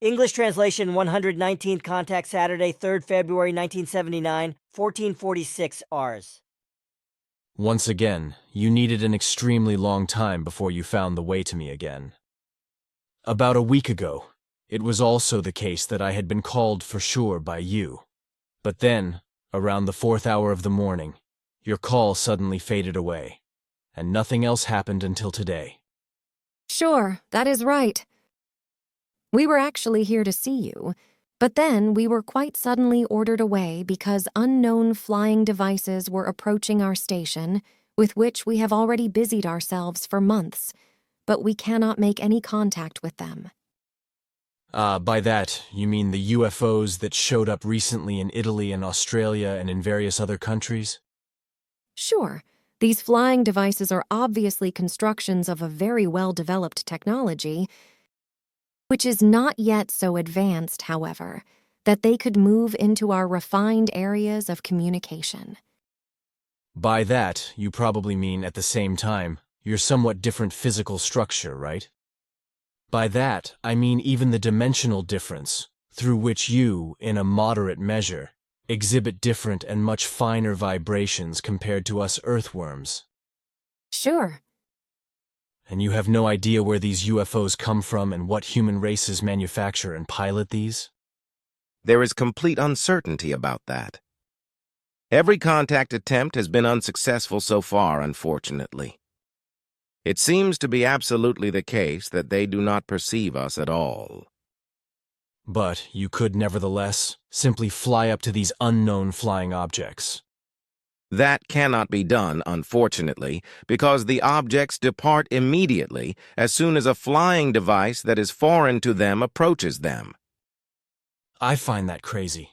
English translation 119th contact Saturday, 3rd February 1979, 1446 Rs. Once again, you needed an extremely long time before you found the way to me again. About a week ago, it was also the case that I had been called for sure by you. But then, around the 4th hour of the morning, your call suddenly faded away, and nothing else happened until today. Sure, that is right. We were actually here to see you, but then we were quite suddenly ordered away because unknown flying devices were approaching our station, with which we have already busied ourselves for months, but we cannot make any contact with them. By that, you mean the UFOs that showed up recently in Italy and Australia and in various other countries? Sure, these flying devices are obviously constructions of a very well-developed technology, which is not yet so advanced, however, that they could move into our refined areas of communication. By that, you probably mean, at the same time, your somewhat different physical structure, right? By that, I mean even the dimensional difference, through which you, in a moderate measure, exhibit different and much finer vibrations compared to us earthworms. Sure. And you have no idea where these UFOs come from and what human races manufacture and pilot these? There is complete uncertainty about that. Every contact attempt has been unsuccessful so far, unfortunately. It seems to be absolutely the case that they do not perceive us at all. But you could nevertheless simply fly up to these unknown flying objects. That cannot be done, unfortunately, because the objects depart immediately as soon as a flying device that is foreign to them approaches them. I find that crazy.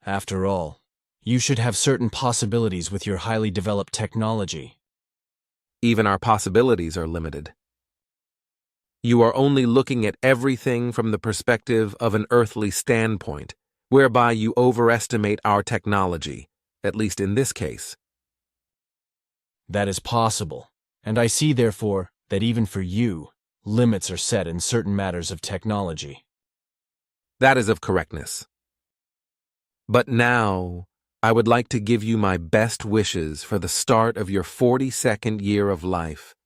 After all, you should have certain possibilities with your highly developed technology. Even our possibilities are limited. You are only looking at everything from the perspective of an earthly standpoint, whereby you overestimate our technology, at least in this case. That is possible, and I see, therefore, that even for you, limits are set in certain matters of technology. That is of correctness. But now, I would like to give you my best wishes for the start of your 42nd year of life.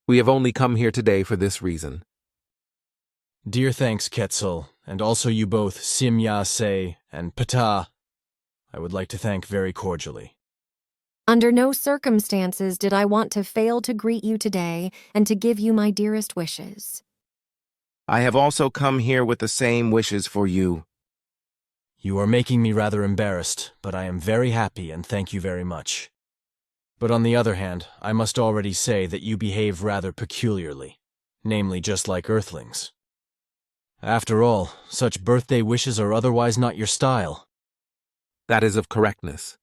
We have only come here today for this reason. Dear thanks, Quetzal, and also you both, Simya-se and Ptah, I would like to thank very cordially. Under no circumstances did I want to fail to greet you today and to give you my dearest wishes. I have also come here with the same wishes for you. You are making me rather embarrassed, but I am very happy and thank you very much. But on the other hand, I must already say that you behave rather peculiarly, namely just like Earthlings. After all, such birthday wishes are otherwise not your style. That is of correctness.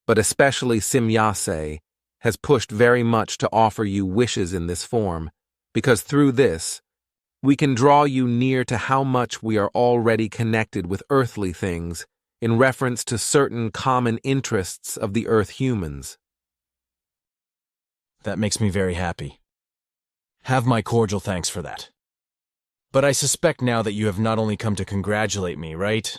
But especially Simya-se has pushed very much to offer you wishes in this form, because through this, we can draw you near to how much we are already connected with earthly things in reference to certain common interests of the Earth humans. That makes me very happy. Have my cordial thanks for that. But I suspect now that you have not only come to congratulate me, right?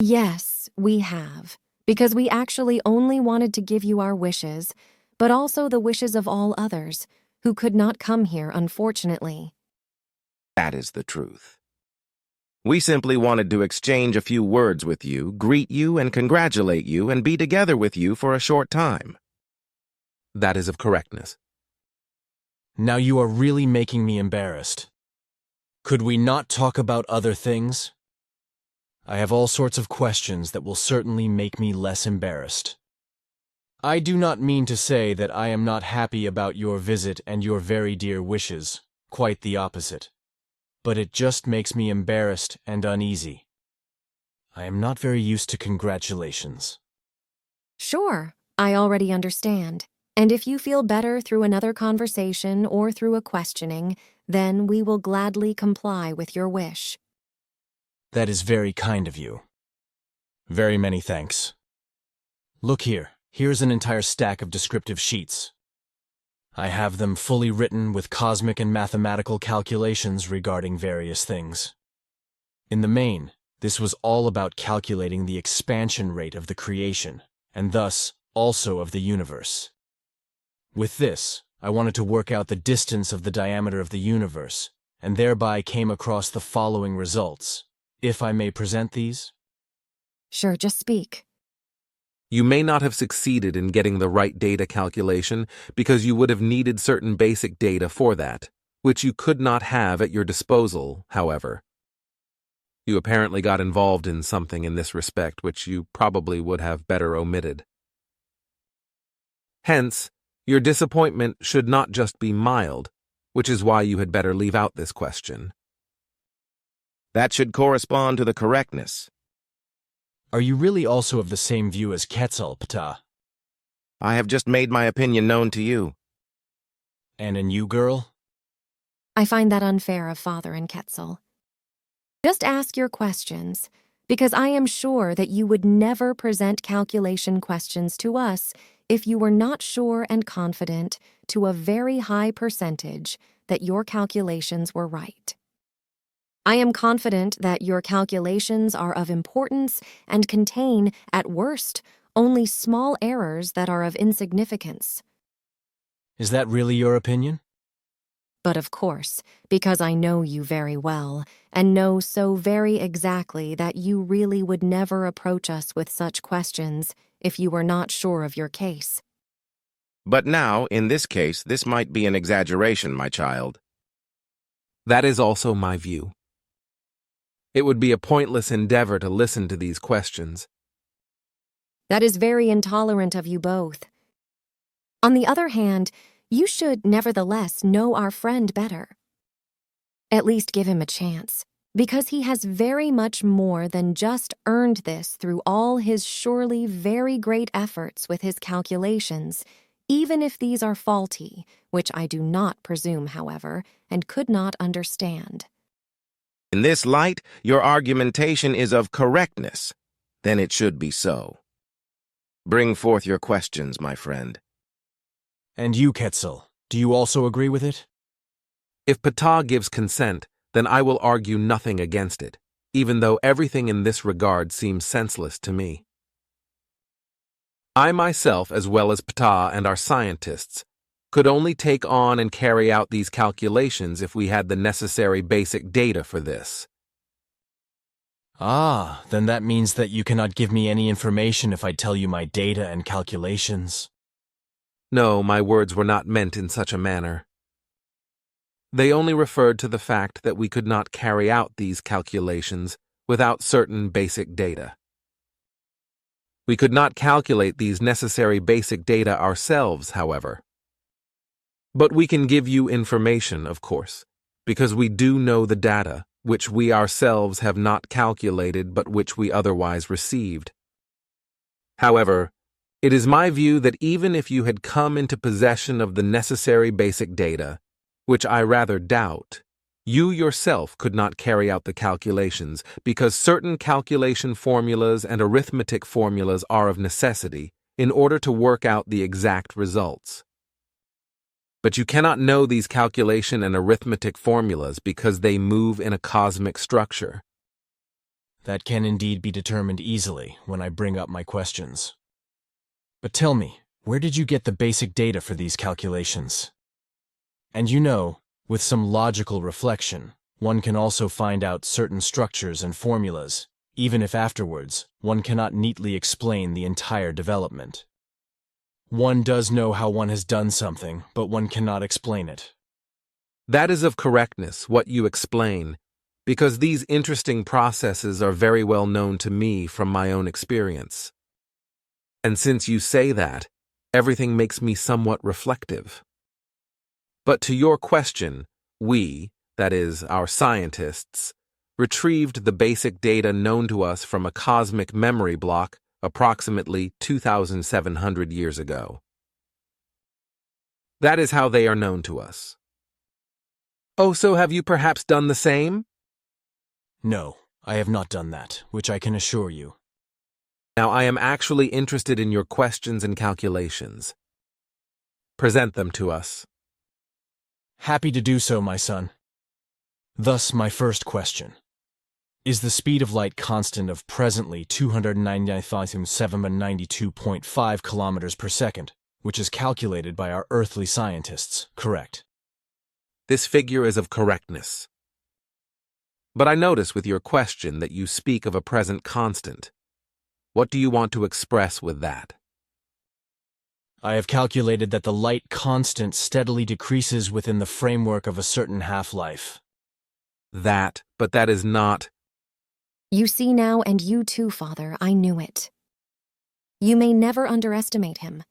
Yes, we have, because we actually only wanted to give you our wishes, but also the wishes of all others, who could not come here, unfortunately. That is the truth. We simply wanted to exchange a few words with you, greet you and congratulate you, and be together with you for a short time. That is of correctness. Now you are really making me embarrassed. Could we not talk about other things? I have all sorts of questions that will certainly make me less embarrassed. I do not mean to say that I am not happy about your visit and your very dear wishes, quite the opposite. But it just makes me embarrassed and uneasy. I am not very used to congratulations. Sure, I already understand. And if you feel better through another conversation or through a questioning, then we will gladly comply with your wish. That is very kind of you. Very many thanks. Look here, here's an entire stack of descriptive sheets. I have them fully written with cosmic and mathematical calculations regarding various things. In the main, this was all about calculating the expansion rate of the creation, and thus also of the universe. With this, I wanted to work out the distance of the diameter of the universe, and thereby came across the following results. If I may present these? Sure, just speak. You may not have succeeded in getting the right data calculation because you would have needed certain basic data for that, which you could not have at your disposal, however. You apparently got involved in something in this respect which you probably would have better omitted. Hence, your disappointment should not just be mild, which is why you had better leave out this question. That should correspond to the correctness. Are you really also of the same view as Quetzal, Ptah? I have just made my opinion known to you. And you, girl? I find that unfair of Father and Quetzal. Just ask your questions, because I am sure that you would never present calculation questions to us if you were not sure and confident to a very high percentage that your calculations were right. I am confident that your calculations are of importance and contain, at worst, only small errors that are of insignificance. Is that really your opinion? But of course, because I know you very well, and know so very exactly that you really would never approach us with such questions if you were not sure of your case. But now, in this case, this might be an exaggeration, my child. That is also my view. It would be a pointless endeavor to listen to these questions. That is very intolerant of you both. On the other hand, you should nevertheless know our friend better. At least give him a chance, because he has very much more than just earned this through all his surely very great efforts with his calculations, even if these are faulty, which I do not presume, however, and could not understand. In this light, your argumentation is of correctness. Then it should be so. Bring forth your questions, my friend. And you, Quetzal, do you also agree with it? If Ptah gives consent, then I will argue nothing against it, even though everything in this regard seems senseless to me. I myself, as well as Ptah and our scientists, could only take on and carry out these calculations if we had the necessary basic data for this. Ah, then that means that you cannot give me any information if I tell you my data and calculations. No, my words were not meant in such a manner. They only referred to the fact that we could not carry out these calculations without certain basic data. We could not calculate these necessary basic data ourselves, however. But we can give you information, of course, because we do know the data, which we ourselves have not calculated but which we otherwise received. However, it is my view that even if you had come into possession of the necessary basic data, which I rather doubt, you yourself could not carry out the calculations because certain calculation formulas and arithmetic formulas are of necessity in order to work out the exact results. But you cannot know these calculation and arithmetic formulas because they move in a cosmic structure. That can indeed be determined easily when I bring up my questions. But tell me, where did you get the basic data for these calculations? And you know, with some logical reflection, one can also find out certain structures and formulas, even if afterwards one cannot neatly explain the entire development. One does know how one has done something, but one cannot explain it. That is of correctness, what you explain, because these interesting processes are very well known to me from my own experience. And since you say that, everything makes me somewhat reflective. But to your question, we, that is, our scientists, retrieved the basic data known to us from a cosmic memory block approximately 2,700 years ago. That is how they are known to us. Oh, so have you perhaps done the same? No, I have not done that, which I can assure you. Now I am actually interested in your questions and calculations. Present them to us. Happy to do so, my son. Thus, my first question. Is the speed of light constant of presently 299,792.5 kilometers per second, which is calculated by our earthly scientists, correct? This figure is of correctness. But I notice with your question that you speak of a present constant. What do you want to express with that? I have calculated that the light constant steadily decreases within the framework of a certain half-life. But that is not... You see now, and you too, Father, I knew it. You may never underestimate him.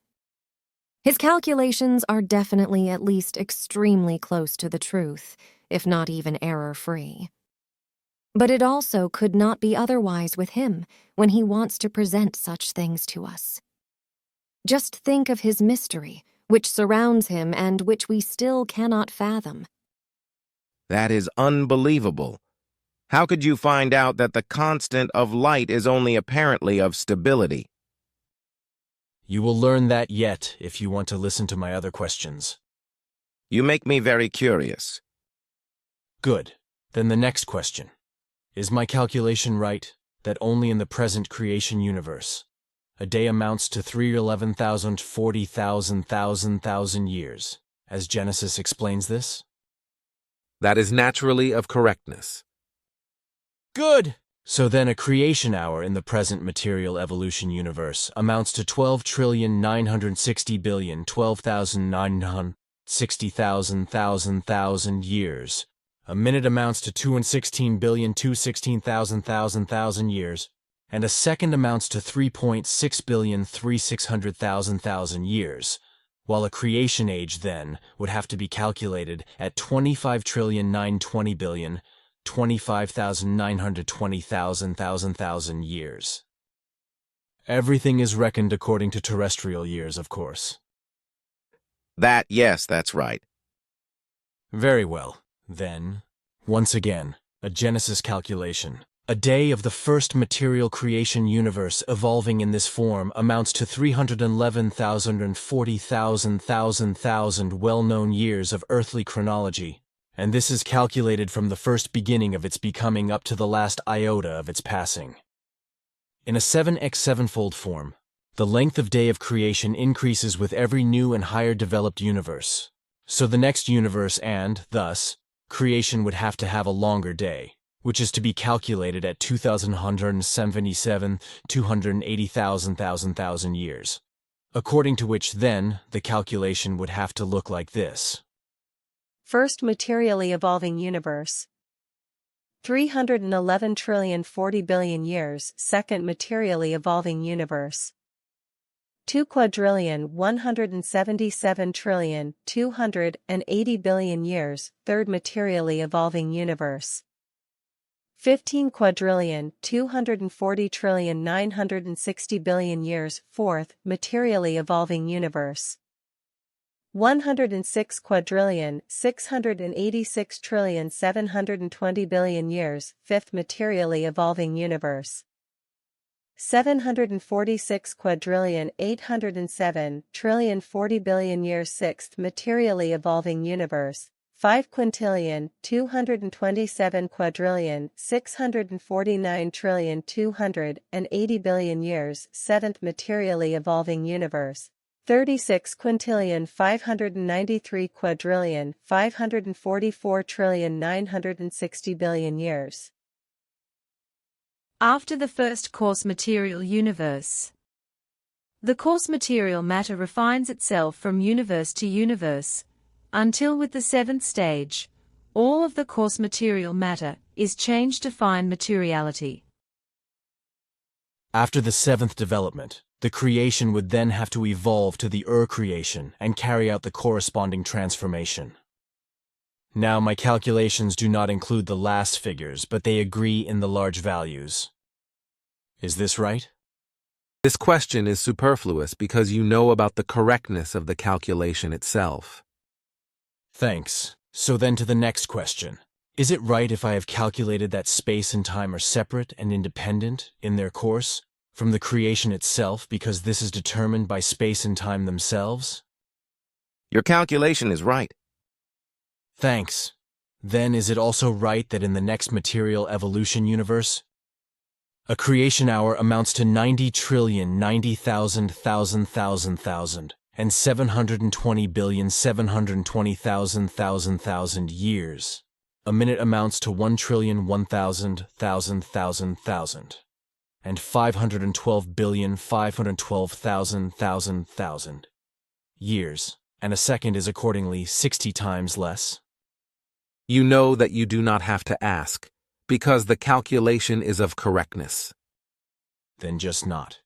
His calculations are definitely at least extremely close to the truth, if not even error-free. But it also could not be otherwise with him when he wants to present such things to us. Just think of his mystery, which surrounds him and which we still cannot fathom. That is unbelievable. How could you find out that the constant of light is only apparently of stability? You will learn that yet if you want to listen to my other questions. You make me very curious. Good. Then the next question. Is my calculation right that only in the present creation universe, a day amounts to 311,040,000 years, as Genesis explains this? That is naturally of correctness. Good! So then a creation hour in the present material evolution universe amounts to 12,960,000,12,960,000 years. A minute amounts to 216,216,000 years, and a second amounts to 3.6,360,000 years, while a creation age then would have to be calculated at 25,920,025,920,000 years. Everything is reckoned according to terrestrial years, of course. Yes, that's right. Very well. Then, once again, a Genesis calculation. A day of the first material creation universe evolving in this form amounts to 311,040,000 well-known years of earthly chronology, and this is calculated from the first beginning of its becoming up to the last iota of its passing. In a 7x7-fold form, the length of day of creation increases with every new and higher developed universe. So the next universe and, thus, creation would have to have a longer day, which is to be calculated at 2,177,280,000 years, according to which then the calculation would have to look like this. First materially evolving universe. 311,040,000,000,000 years. Second materially evolving universe. 2,177,280,000,000,000 years. Third materially evolving universe. 15,240,960,000,000,000 years. Fourth materially evolving universe. 106,686,720,000,000,000 years. Fifth materially evolving universe. 746,807,040,000,000,000 years. Sixth materially evolving universe. 5,227,649,280,000,000,000 years. Seventh materially evolving universe. 36,593,544,960,000,000 years. After the first coarse material universe. The coarse material matter refines itself from universe to universe, until with the seventh stage, all of the coarse material matter is changed to fine materiality. After the seventh development, the creation would then have to evolve to the creation and carry out the corresponding transformation. Now, my calculations do not include the last figures, but they agree in the large values. Is this right? This question is superfluous because you know about the correctness of the calculation itself. Thanks. So then to the next question. Is it right if I have calculated that space and time are separate and independent in their course from the creation itself because this is determined by space and time themselves? Your calculation is right. Thanks. Then is it also right that in the next material evolution universe, a creation hour amounts to 90,090,000,000,000 and 720,720,000,000 years. A minute amounts to 1,001,000,000,000 and 512,512,000,000 years, and a second is accordingly 60 times less? You know that you do not have to ask, because the calculation is of correctness. Then just not.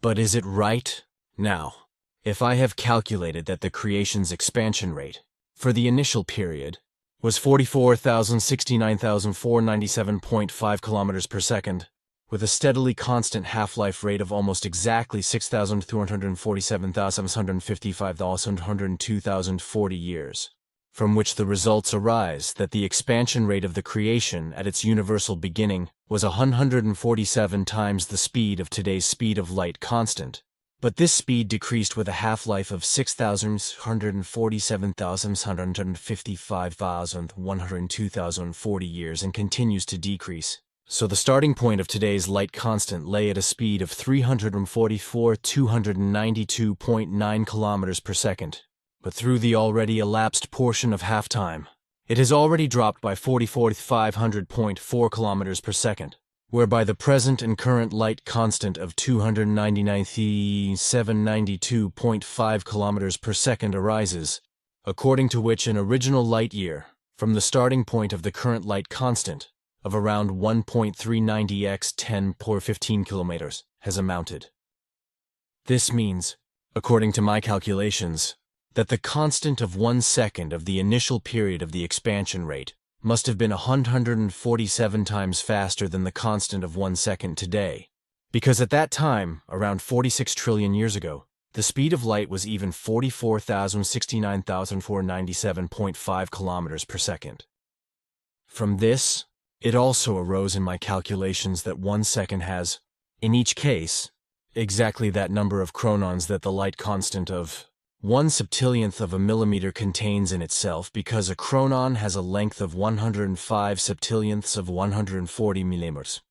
But is it right? Now, if I have calculated that the creation's expansion rate for the initial period was 44,069,497.5 kilometers per second, with a steadily constant half-life rate of almost exactly 6,247,755,102,040 years, from which the results arise that the expansion rate of the creation at its universal beginning was 147 times the speed of today's speed of light constant. But this speed decreased with a half-life of 6,147,755,102,040 years and continues to decrease. So the starting point of today's light constant lay at a speed of 344,292.9 kilometers per second. But through the already elapsed portion of half-time, it has already dropped by 44,500.4 kilometers per second, whereby the present and current light constant of 299,792.5 kilometers per second arises, according to which an original light year, from the starting point of the current light constant, of around 1.390 x 10 per 15 kilometers, has amounted. This means, according to my calculations, that the constant of 1 second of the initial period of the expansion rate must have been 147 times faster than the constant of 1 second today, because at that time, around 46 trillion years ago, the speed of light was even 44,069,497.5 kilometers per second. From this, it also arose in my calculations that 1 second has, in each case, exactly that number of chronons that the light constant of 1 septillionth of a millimeter contains in itself, because a chronon has a length of 105 septillionths of 140 millimeters.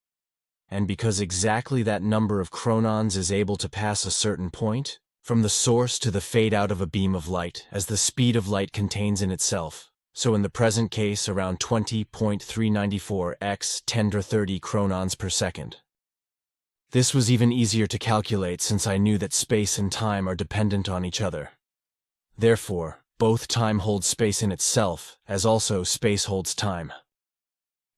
And because exactly that number of chronons is able to pass a certain point, from the source to the fade-out of a beam of light, as the speed of light contains in itself, so in the present case around 20.394 x 10^30 chronons per second. This was even easier to calculate since I knew that space and time are dependent on each other. Therefore, both time holds space in itself, as also space holds time.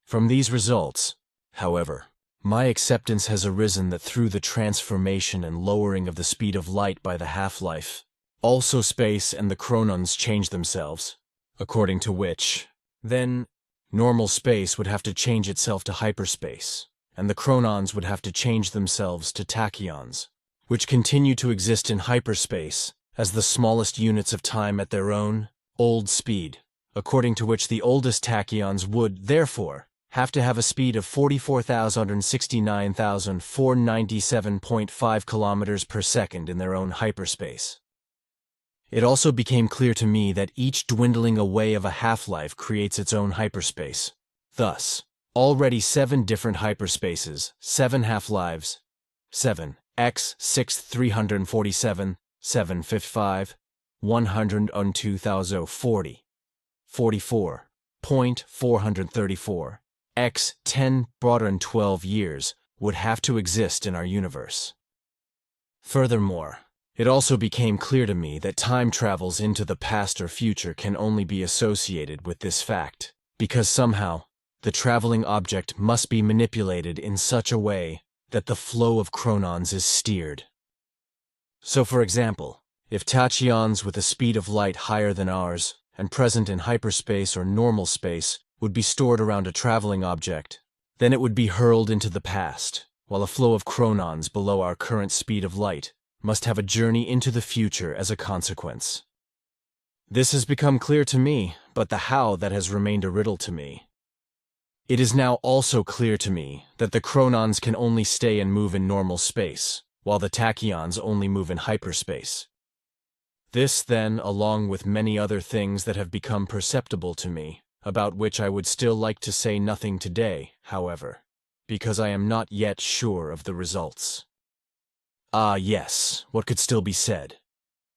From these results, however, my acceptance has arisen that through the transformation and lowering of the speed of light by the half-life, also space and the chronons change themselves, according to which, then, normal space would have to change itself to hyperspace, and the chronons would have to change themselves to tachyons, which continue to exist in hyperspace as the smallest units of time at their own, old speed, according to which the oldest tachyons would, therefore, have to have a speed of 44,069,497.5 kilometers per second in their own hyperspace. It also became clear to me that each dwindling away of a half-life creates its own hyperspace. Thus, already 7 different hyperspaces, 7 half-lives, 7, x 6 347, 755, 102,040, 44.434, x 10 broader and 12 years would have to exist in our universe. Furthermore, it also became clear to me that time travels into the past or future can only be associated with this fact, because somehow, the traveling object must be manipulated in such a way that the flow of chronons is steered. So for example, if tachyons with a speed of light higher than ours, and present in hyperspace or normal space, would be stored around a traveling object, then it would be hurled into the past, while a flow of chronons below our current speed of light must have a journey into the future as a consequence. This has become clear to me, but the how that has remained a riddle to me. It is now also clear to me that the chronons can only stay and move in normal space, while the tachyons only move in hyperspace. This, then, along with many other things that have become perceptible to me, about which I would still like to say nothing today, however, because I am not yet sure of the results. Ah, yes, what could still be said?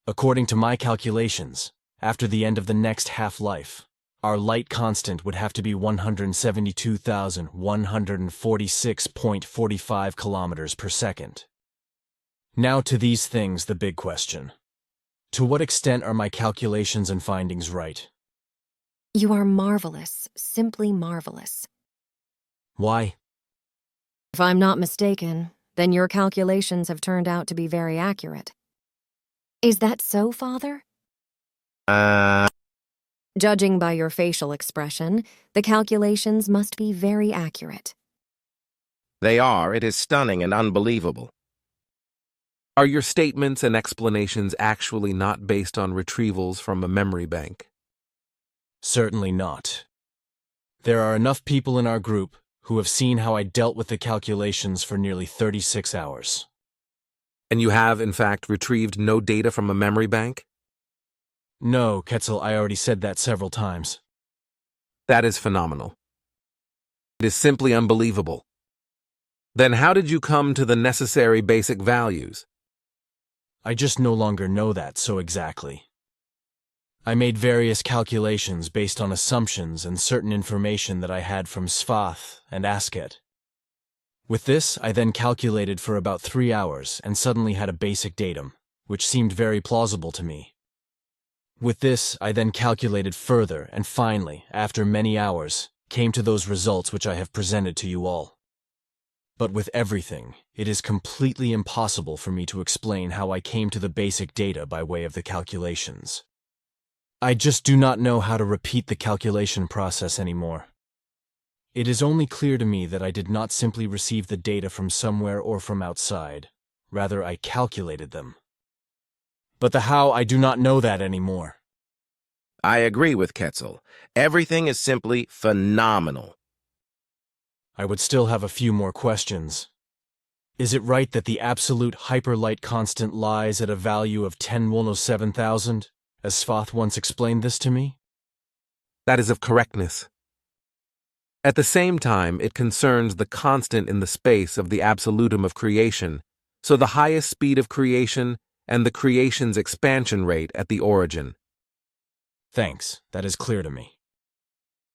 According to my calculations, after the end of the next half-life, our light constant would have to be 172,146.45 kilometers per second. Now to these things, the big question. To what extent are my calculations and findings right? You are marvelous, simply marvelous. Why? If I'm not mistaken, then your calculations have turned out to be very accurate. Is that so, Father? Judging by your facial expression, the calculations must be very accurate. They are. It is stunning and unbelievable. Are your statements and explanations actually not based on retrievals from a memory bank? Certainly not. There are enough people in our group who have seen how I dealt with the calculations for nearly 36 hours. And you have, in fact, retrieved no data from a memory bank? No, Quetzal, I already said that several times. That is phenomenal. It is simply unbelievable. Then how did you come to the necessary basic values? I just no longer know that so exactly. I made various calculations based on assumptions and certain information that I had from Svath and Asket. With this, I then calculated for about 3 hours and suddenly had a basic datum, which seemed very plausible to me. With this, I then calculated further and finally, after many hours, came to those results which I have presented to you all. But with everything, it is completely impossible for me to explain how I came to the basic data by way of the calculations. I just do not know how to repeat the calculation process anymore. It is only clear to me that I did not simply receive the data from somewhere or from outside. Rather, I calculated them. But the how, I do not know that anymore. I agree with Quetzal. Everything is simply phenomenal. I would still have a few more questions. Is it right that the absolute hyperlight constant lies at a value of 10^7,000, as Svath once explained this to me? That is of correctness. At the same time, it concerns the constant in the space of the absolutum of creation, so the highest speed of creation and the creation's expansion rate at the origin. Thanks, that is clear to me.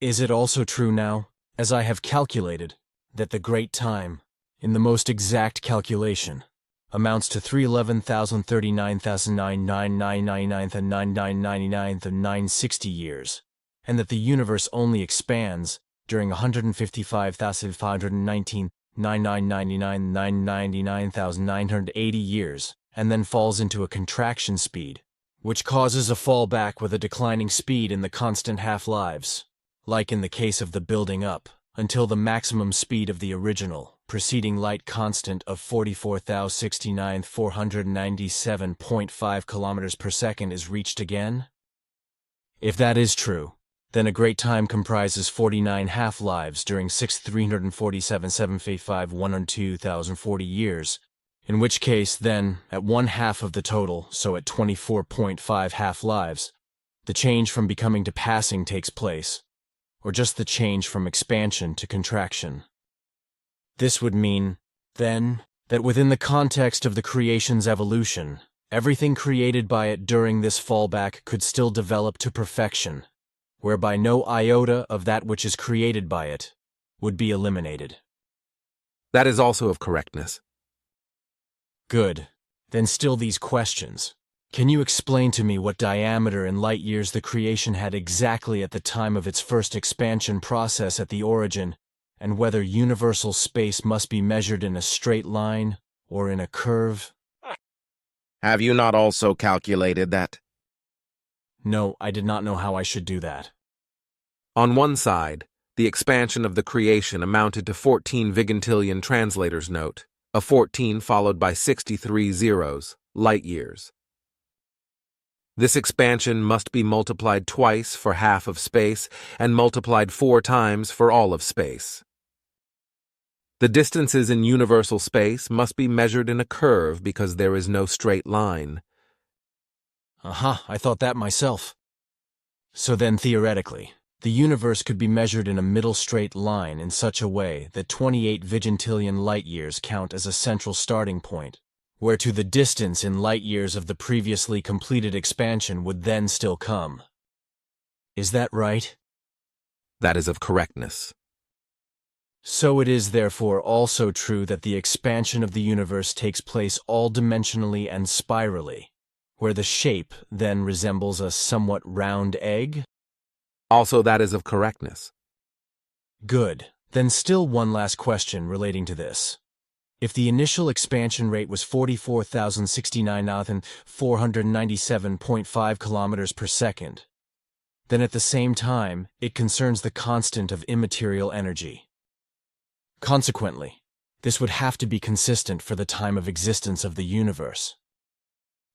Is it also true now, as I have calculated, that the great time, in the most exact calculation, amounts to 311,039,999 and 9999 and 960 years, and that the universe only expands during 155,519, 9999, 999,980 years, and then falls into a contraction speed, which causes a fallback with a declining speed in the constant half-lives, like in the case of the building up, until the maximum speed of the original, preceding light constant of 44,069,497.5 kilometers per second is reached again? If that is true, then a great time comprises 49 half-lives during 6,347,755,102,040 years, in which case, then, at 1/2 of the total, so at 24.5 half-lives, the change from becoming to passing takes place, or just the change from expansion to contraction. This would mean, then, that within the context of the creation's evolution, everything created by it during this fallback could still develop to perfection, whereby no iota of that which is created by it would be eliminated. That is also of correctness. Good. Then still these questions. Can you explain to me what diameter in light years the creation had exactly at the time of its first expansion process at the origin, and whether universal space must be measured in a straight line or in a curve? Have you not also calculated that? No, I did not know how I should do that. On one side, the expansion of the creation amounted to 14 Vigintillion translator's note, a 14 followed by 63 zeros, light years. This expansion must be multiplied twice for half of space and multiplied 4 times for all of space. The distances in universal space must be measured in a curve because there is no straight line. Aha, I thought that myself. So then, theoretically, the universe could be measured in a middle straight line in such a way that 28 vigintillion light-years count as a central starting point, where to the distance in light-years of the previously completed expansion would then still come. Is that right? That is of correctness. So it is therefore also true that the expansion of the universe takes place all-dimensionally and spirally, where the shape then resembles a somewhat round egg? Also, that is of correctness. Good. Then still one last question relating to this. If the initial expansion rate was 44,069,497.5 kilometers per second, then at the same time, it concerns the constant of immaterial energy. Consequently, this would have to be consistent for the time of existence of the universe.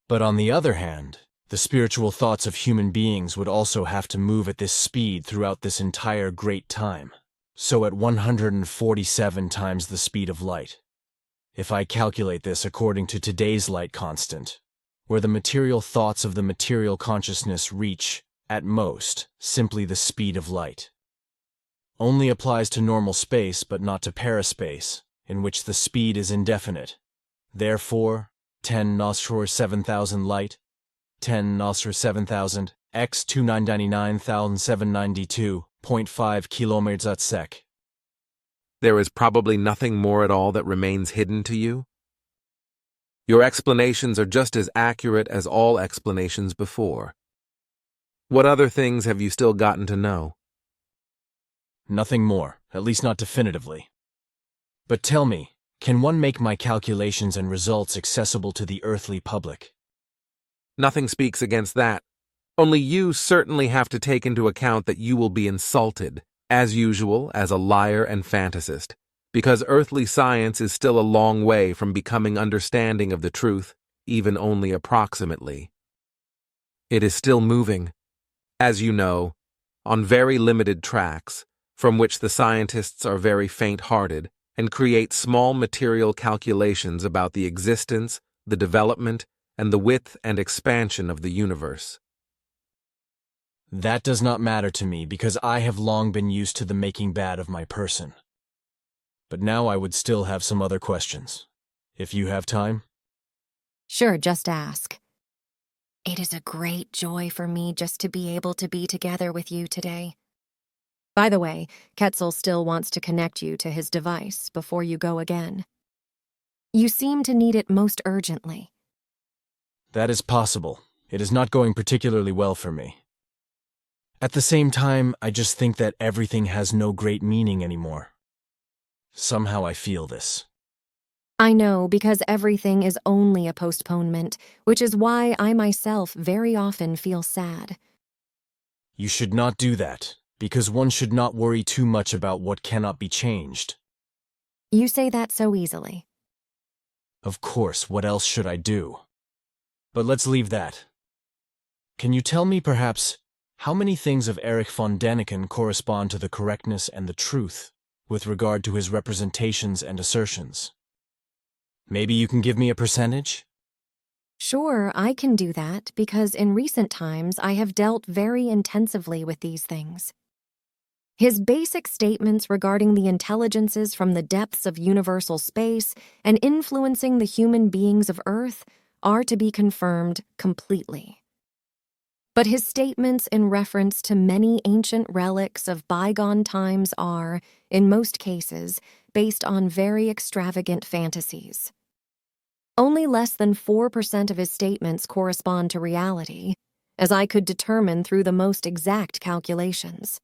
But on the other hand, the spiritual thoughts of human beings would also have to move at this speed throughout this entire great time, so at 147 times the speed of light. If I calculate this according to today's light constant, where the material thoughts of the material consciousness reach, at most, simply the speed of light. Only applies to normal space but not to paraspace, in which the speed is indefinite. Therefore, 10 Nostra 7000 light, 10 Nostra 7000, x 2999792.5 kilometers at sec. There is probably nothing more at all that remains hidden to you? Your explanations are just as accurate as all explanations before. What other things have you still gotten to know? Nothing more, at least not definitively. But tell me, can one make my calculations and results accessible to the earthly public? Nothing speaks against that. Only you certainly have to take into account that you will be insulted, as usual, as a liar and fantasist, because earthly science is still a long way from becoming understanding of the truth, even only approximately. It is still moving, as you know, on very limited tracks, from which the scientists are very faint-hearted and create small material calculations about the existence, the development, and the width and expansion of the universe. That does not matter to me because I have long been used to the making bad of my person. But now I would still have some other questions, if you have time. Sure, just ask. It is a great joy for me just to be able to be together with you today. By the way, Quetzal still wants to connect you to his device before you go again. You seem to need it most urgently. That is possible. It is not going particularly well for me. At the same time, I just think that everything has no great meaning anymore. Somehow I feel this. I know, because everything is only a postponement, which is why I myself very often feel sad. You should not do that, because one should not worry too much about what cannot be changed. You say that so easily. Of course, what else should I do? But let's leave that. Can you tell me, perhaps, how many things of Erich von Däniken correspond to the correctness and the truth with regard to his representations and assertions? Maybe you can give me a percentage? Sure, I can do that because in recent times I have dealt very intensively with these things. His basic statements regarding the intelligences from the depths of universal space and influencing the human beings of Earth are to be confirmed completely. But his statements in reference to many ancient relics of bygone times are, in most cases, based on very extravagant fantasies. Only less than 4% of his statements correspond to reality, as I could determine through the most exact calculations.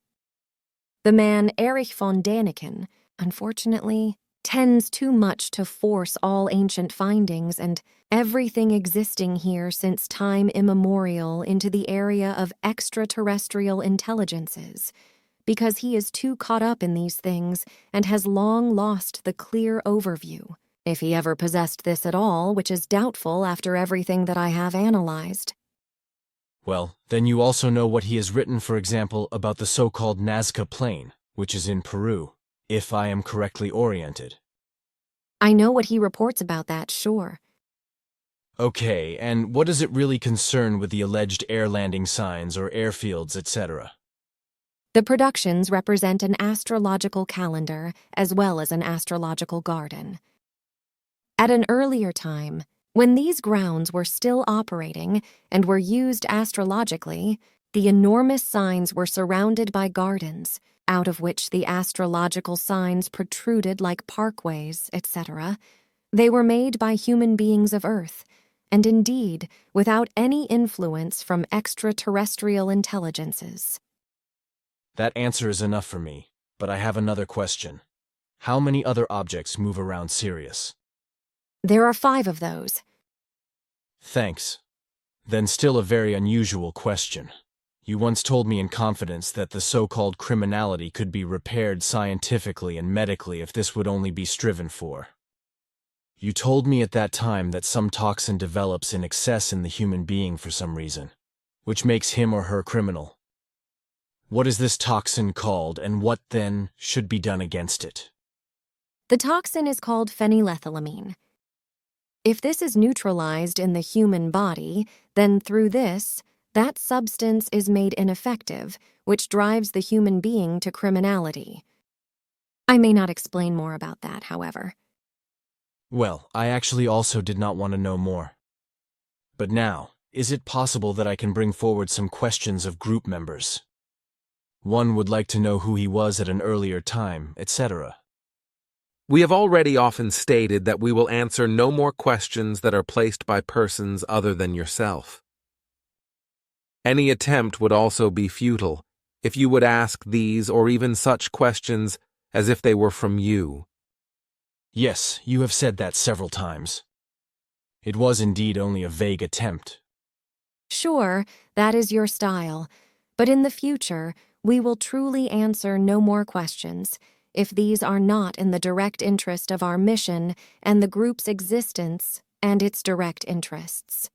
The man Erich von Däniken, unfortunately, tends too much to force all ancient findings and everything existing here since time immemorial into the area of extraterrestrial intelligences, because he is too caught up in these things and has long lost the clear overview, if he ever possessed this at all, which is doubtful after everything that I have analyzed. Well, then you also know what he has written, for example, about the so-called Nazca Plain, which is in Peru, if I am correctly oriented. I know what he reports about that, sure. Okay, and what does it really concern with the alleged air landing signs or airfields, etc.? The productions represent an astrological calendar as well as an astrological garden. At an earlier time, when these grounds were still operating and were used astrologically, the enormous signs were surrounded by gardens, out of which the astrological signs protruded like parkways, etc. They were made by human beings of Earth, and indeed without any influence from extraterrestrial intelligences. That answer is enough for me, but I have another question. How many other objects move around Sirius? There are 5 of those. Thanks. Then still a very unusual question. You once told me in confidence that the so-called criminality could be repaired scientifically and medically if this would only be striven for. You told me at that time that some toxin develops in excess in the human being for some reason, which makes him or her criminal. What is this toxin called, and what, then, should be done against it? The toxin is called phenylethylamine. If this is neutralized in the human body, then through this, that substance is made ineffective, which drives the human being to criminality. I may not explain more about that, however. Well, I actually also did not want to know more. But now, is it possible that I can bring forward some questions of group members? One would like to know who he was at an earlier time, etc. We have already often stated that we will answer no more questions that are placed by persons other than yourself. Any attempt would also be futile if you would ask these or even such questions as if they were from you. Yes, you have said that several times. It was indeed only a vague attempt. Sure, that is your style, but in the future, we will truly answer no more questions if these are not in the direct interest of our mission and the group's existence and its direct interests.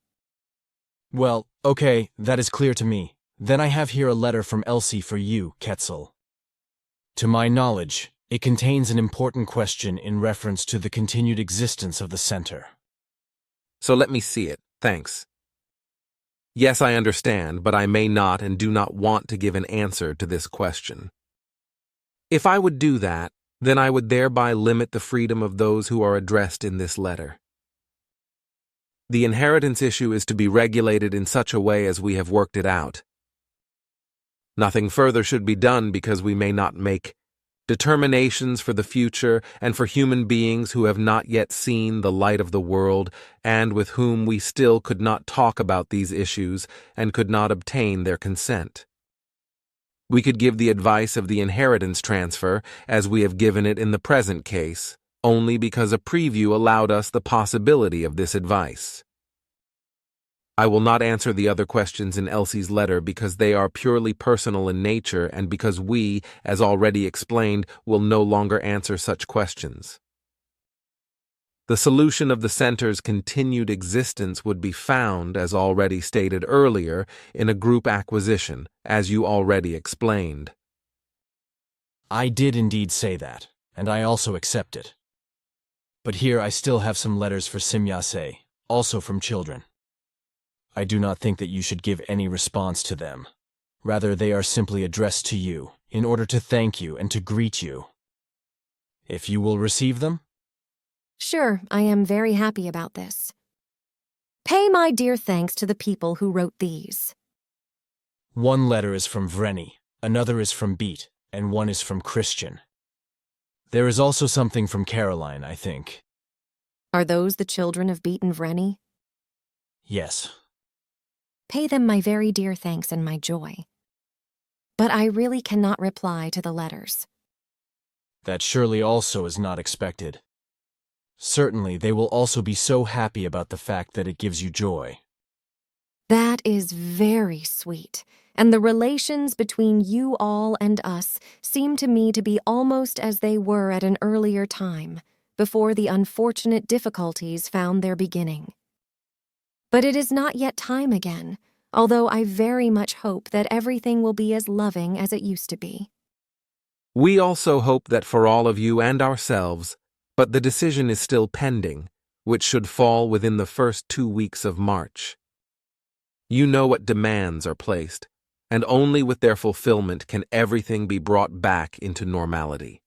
Well, okay, that is clear to me. Then I have here a letter from Elsie for you, Quetzal. To my knowledge, it contains an important question in reference to the continued existence of the center. So let me see it, thanks. Yes, I understand, but I may not and do not want to give an answer to this question. If I would do that, then I would thereby limit the freedom of those who are addressed in this letter. The inheritance issue is to be regulated in such a way as we have worked it out. Nothing further should be done because we may not make determinations for the future and for human beings who have not yet seen the light of the world and with whom we still could not talk about these issues and could not obtain their consent. We could give the advice of the inheritance transfer, as we have given it in the present case, only because a preview allowed us the possibility of this advice. I will not answer the other questions in Elsie's letter because they are purely personal in nature and because we, as already explained, will no longer answer such questions. The solution of the center's continued existence would be found, as already stated earlier, in a group acquisition, as you already explained. I did indeed say that, and I also accept it. But here I still have some letters for Simyase, also from children. I do not think that you should give any response to them. Rather, they are simply addressed to you, in order to thank you and to greet you. If you will receive them? Sure, I am very happy about this. Pay my dear thanks to the people who wrote these. One letter is from Vreni, another is from Beat, and one is from Christian. There is also something from Caroline, I think. Are those the children of Beat and Vreni? Yes. Pay them my very dear thanks and my joy. But I really cannot reply to the letters. That surely also is not expected. Certainly, they will also be so happy about the fact that it gives you joy. That is very sweet, and the relations between you all and us seem to me to be almost as they were at an earlier time, before the unfortunate difficulties found their beginning. But it is not yet time again, although I very much hope that everything will be as loving as it used to be. We also hope that for all of you and ourselves, but the decision is still pending, which should fall within the first 2 weeks of March. You know what demands are placed, and only with their fulfillment can everything be brought back into normality.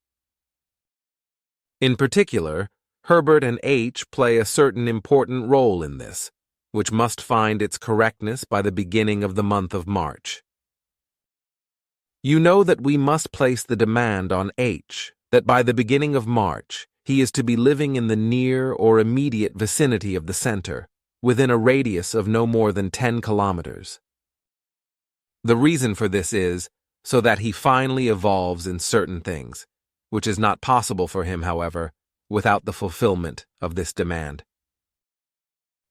In particular, Herbert and H play a certain important role in this, which must find its correctness by the beginning of the month of March. You know that we must place the demand on H that by the beginning of March he is to be living in the near or immediate vicinity of the center, within a radius of no more than 10 kilometers. The reason for this is so that he finally evolves in certain things, which is not possible for him, however, without the fulfillment of this demand.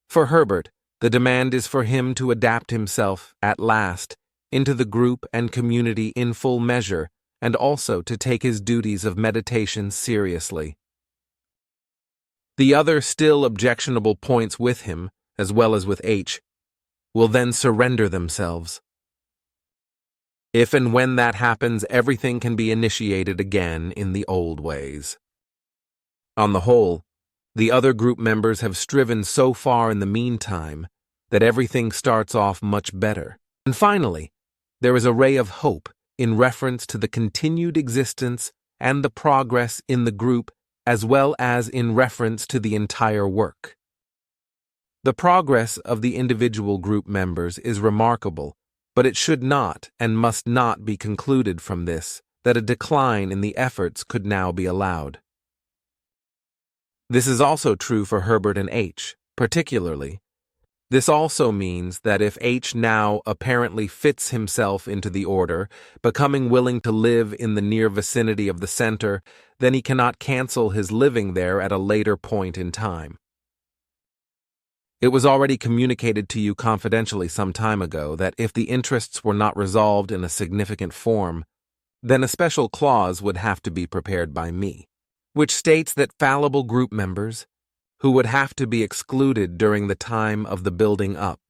For Herbert, the demand is for him to adapt himself, at last, into the group and community in full measure, and also to take his duties of meditation seriously. The other still objectionable points with him, as well as with H, will then surrender themselves. If and when that happens, everything can be initiated again in the old ways. On the whole, the other group members have striven so far in the meantime that everything starts off much better. And finally, there is a ray of hope in reference to the continued existence and the progress in the group, as well as in reference to the entire work. The progress of the individual group members is remarkable, but it should not and must not be concluded from this that a decline in the efforts could now be allowed. This is also true for Herbert and H, particularly. This also means that if H now apparently fits himself into the order, becoming willing to live in the near vicinity of the center, then he cannot cancel his living there at a later point in time. It was already communicated to you confidentially some time ago that if the interests were not resolved in a significant form, then a special clause would have to be prepared by me, which states that fallible group members, who would have to be excluded during the time of the building up,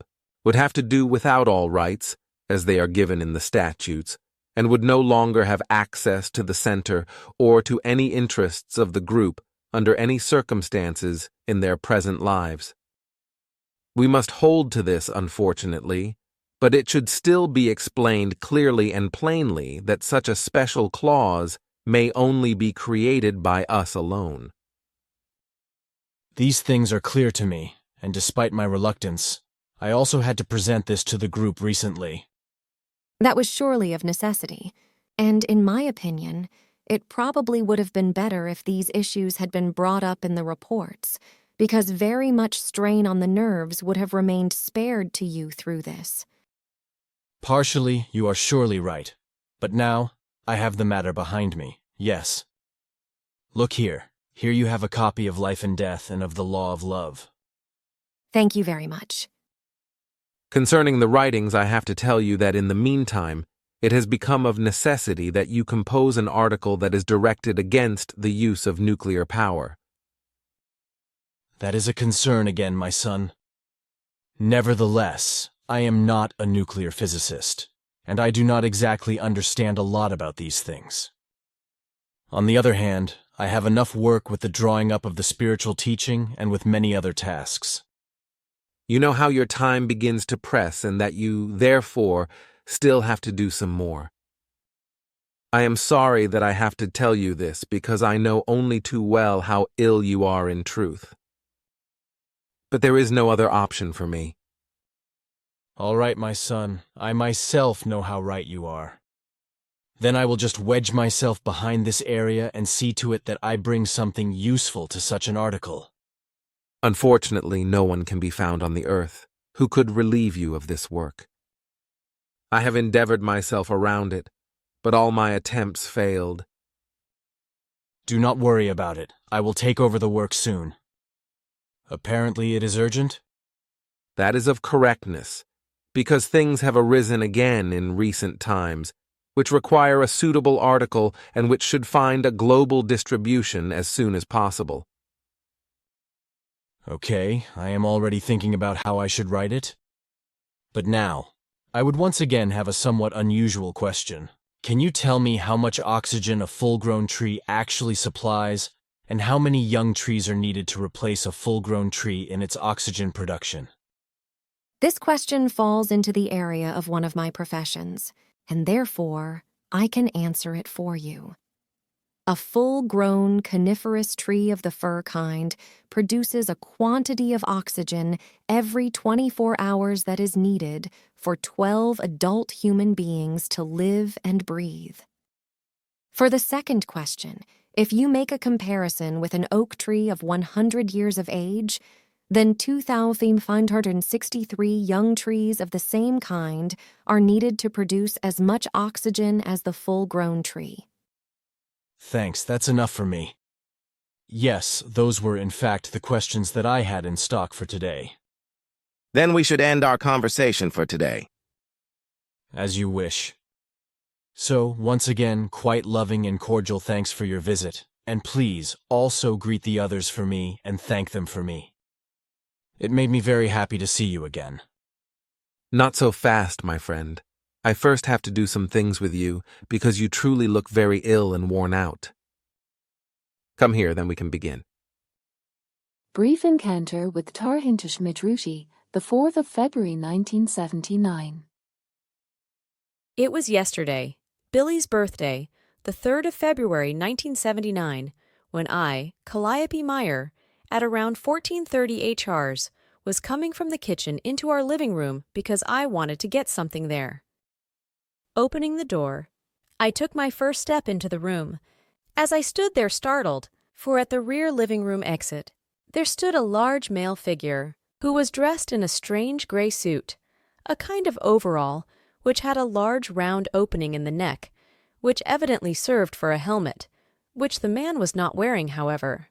would have to do without all rights, as they are given in the statutes, and would no longer have access to the center or to any interests of the group under any circumstances in their present lives. We must hold to this, unfortunately, but it should still be explained clearly and plainly that such a special clause may only be created by us alone. These things are clear to me, and despite my reluctance, I also had to present this to the group recently. That was surely of necessity, and in my opinion, it probably would have been better if these issues had been brought up in the reports, because very much strain on the nerves would have remained spared to you through this. Partially, you are surely right, but now I have the matter behind me, yes. Look here. Here you have a copy of Life and Death and of the Law of Love. Thank you very much. Concerning the writings, I have to tell you that in the meantime, it has become of necessity that you compose an article that is directed against the use of nuclear power. That is a concern again, my son. Nevertheless, I am not a nuclear physicist, and I do not exactly understand a lot about these things. On the other hand, I have enough work with the drawing up of the spiritual teaching and with many other tasks. You know how your time begins to press and that you, therefore, still have to do some more. I am sorry that I have to tell you this because I know only too well how ill you are in truth. But there is no other option for me. All right, my son, I myself know how right you are. Then I will just wedge myself behind this area and see to it that I bring something useful to such an article. Unfortunately, no one can be found on the earth who could relieve you of this work. I have endeavored myself around it, but all my attempts failed. Do not worry about it. I will take over the work soon. Apparently it is urgent? That is of correctness, because things have arisen again in recent times, which require a suitable article and which should find a global distribution as soon as possible. Okay, I am already thinking about how I should write it. But now, I would once again have a somewhat unusual question. Can you tell me how much oxygen a full-grown tree actually supplies, And how many young trees are needed to replace a full-grown tree in its oxygen production? This question falls into the area of one of my professions, and therefore I can answer it for you. A full-grown coniferous tree of the fir kind produces a quantity of oxygen every 24 hours that is needed for 12 adult human beings to live and breathe. For the second question, if you make a comparison with an oak tree of 100 years of age, then 2,563 young trees of the same kind are needed to produce as much oxygen as the full-grown tree. Thanks, that's enough for me. Yes, those were in fact the questions that I had in stock for today. Then we should end our conversation for today. As you wish. So, once again, quite loving and cordial thanks for your visit, and please also greet the others for me and thank them for me. It made me very happy to see you again. Not so fast, my friend. I first have to do some things with you because you truly look very ill and worn out. Come here, then we can begin. Brief encounter with Tarhintish Midruti, the 4th of February 1979. It was yesterday, Billy's birthday, the 3rd of February 1979, when I, Calliope Meyer, at around 14:30 HRs, was coming from the kitchen into our living room because I wanted to get something there. Opening the door, I took my first step into the room. As I stood there startled, for at the rear living room exit, there stood a large male figure who was dressed in a strange gray suit, a kind of overall, which had a large round opening in the neck, which evidently served for a helmet, which the man was not wearing, however.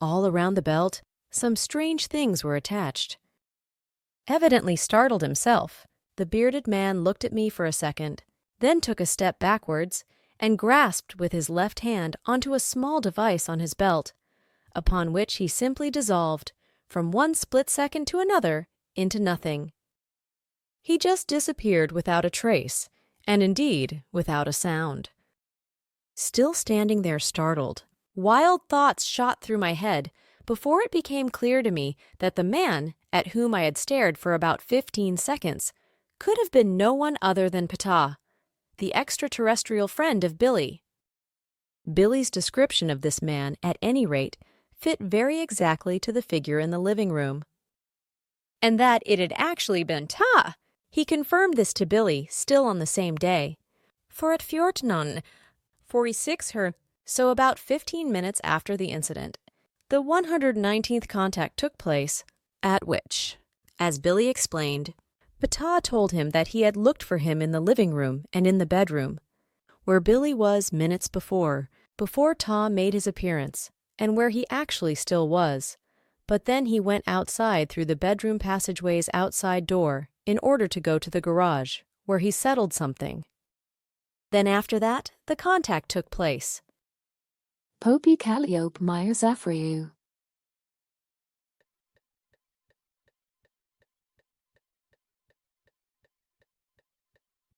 All around the belt, some strange things were attached. Evidently startled himself, the bearded man looked at me for a second, then took a step backwards and grasped with his left hand onto a small device on his belt, upon which he simply dissolved, from one split second to another, into nothing. He just disappeared without a trace, and indeed without a sound. Still standing there startled, wild thoughts shot through my head before it became clear to me that the man, at whom I had stared for about 15 seconds, could have been no one other than Ptah, the extraterrestrial friend of Billy. Billy's description of this man, at any rate, fit very exactly to the figure in the living room. And that it had actually been Ptah, he confirmed this to Billy still on the same day. For at 14:46 so about 15 minutes after the incident, the 119th contact took place, at which, as Billy explained, Ptah told him that he had looked for him in the living room and in the bedroom, where Billy was minutes before Ptah made his appearance, and where he actually still was. But then he went outside through the bedroom passageway's outside door in order to go to the garage, where he settled something. Then after that, the contact took place. Poppy Calliope Meyer Zafriou.